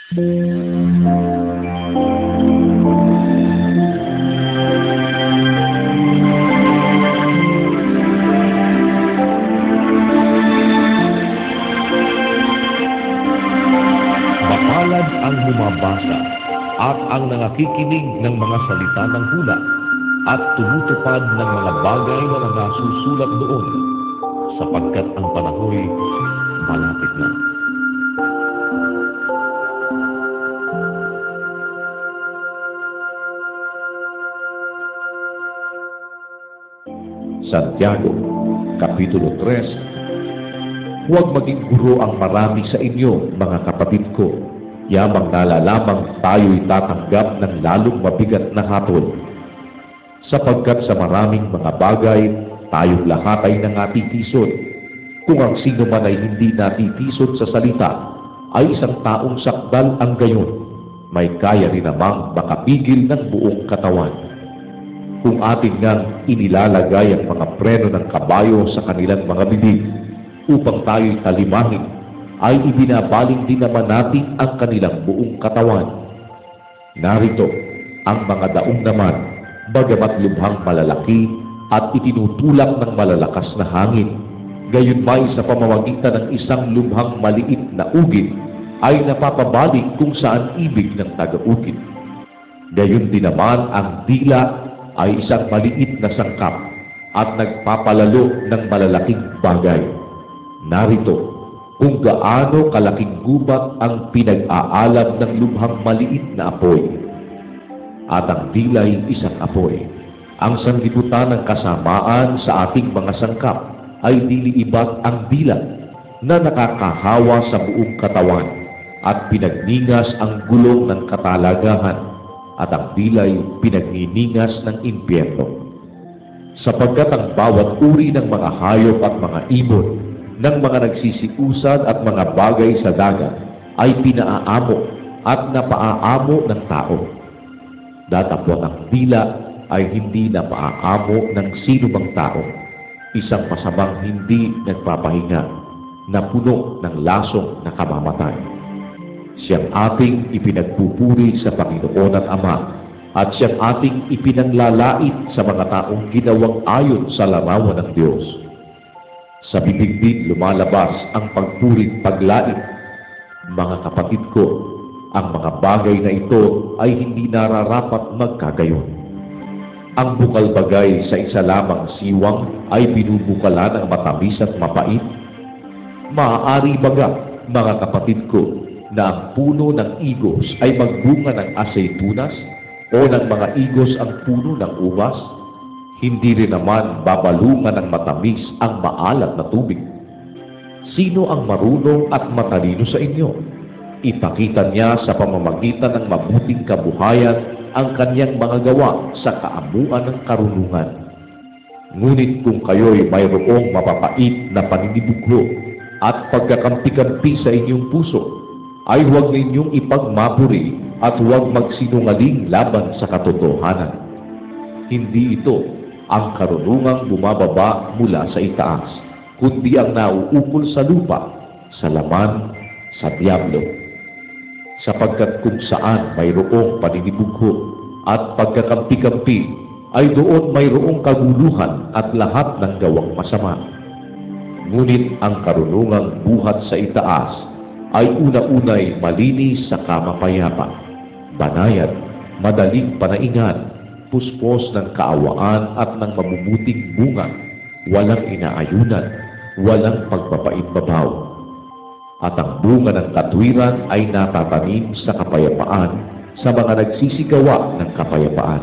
Mapalad ang bumabasa at ang nangakikinig ng mga salita ng hula at tumutupad ng mga bagay na nasusulat doon, sapagkat ang panahoy malapit na. Santiago, Kapitulo 3. Huwag maging guro ang marami sa inyo, mga kapatid ko, yamang nalalamang tayo'y tatanggap ng lalong mabigat na hatol. Sapagkat sa maraming mga bagay, tayong lahat ay nangatitisod. Kung ang sino man ay hindi natitisod sa salita, ay isang taong sakdal ang gayon, may kaya rin namang makapigil ng buong katawan. Kung atin ngang inilalagay ang mga preno ng kabayo sa kanilang mga bibig upang tayo'y talimahin, ay ibinabaling din naman natin ang kanilang buong katawan. Narito ang mga daong naman, bagamat lubhang malalaki at itinutulak ng malalakas na hangin, gayon ba sa pamamagitan ng isang lubhang maliit na ugin ay napapabalik kung saan ibig ng taga-ugin. Gayon din naman ang dila ay isang maliit na sangkap at nagpapalalo ng malalaking bagay. Narito kung gaano kalaking gubat ang pinag-aalab ng lubhang maliit na apoy. At ang dilay isang apoy. Ang sanglibutan ng kasamaan sa ating mga sangkap ay dili iba't ang dila na nakakahawa sa buong katawan at pinagningas ang gulong ng katalagahan, at ang dilay pinagniningas ng impyerno. Sapagkat ang bawat uri ng mga hayop at mga ibon, ng mga nagsisiusad at mga bagay sa dagat ay pinaaamo at napaaamo ng tao. Datapwat ang dila ay hindi napaaamo ng sino bang tao, isang masamang hindi nagpapahinga na puno ng lasong na kamamatay. Siyang ating ipinagpupuri sa Panginoon at Ama, at siyang ating ipinanglalait sa mga taong ginawang ayon sa larawan ng Diyos. Sa bibig din lumalabas ang pagpuring paglait. Mga kapatid ko, ang mga bagay na ito ay hindi nararapat magkagayon. Ang bukal bagay sa isa lamang siwang ay binubukala ng matamis at mapait. Maaari baga, mga kapatid ko, na ang puno ng igos ay magbunga ng asaytunas o ng mga igos ang puno ng ubas? Hindi rin naman babalungan ng matamis ang maalat na tubig. Sino ang marunong at matalino sa inyo? Ipakita niya sa pamamagitan ng mabuting kabuhayan ang kanyang mga gawa sa kaamuan ng karunungan. Ngunit kung kayo'y mayroong mapapait na paninibugho at pagkakampi-kampi sa inyong puso, ay huwag ninyong ipagmapuri at huwag magsinungaling laban sa katotohanan. Hindi ito ang karunungang bumababa mula sa itaas, kundi ang nauukol sa lupa, sa laman, sa diablo. Sapagkat kung saan mayroong paninibugho at pagkakampi-kampi, ay doon mayroong kaguluhan at lahat ng gawang masama. Ngunit ang karunungang buhat sa itaas ay una-unay malinis sa kamapayapa, banayad, madaling panaingan, puspos ng kaawaan at ng mabubuting bunga, walang inaayunan, walang pagpapait-babaw. At ang bunga ng katwiran ay natatanim sa kapayapaan sa mga nagsisigawa ng kapayapaan.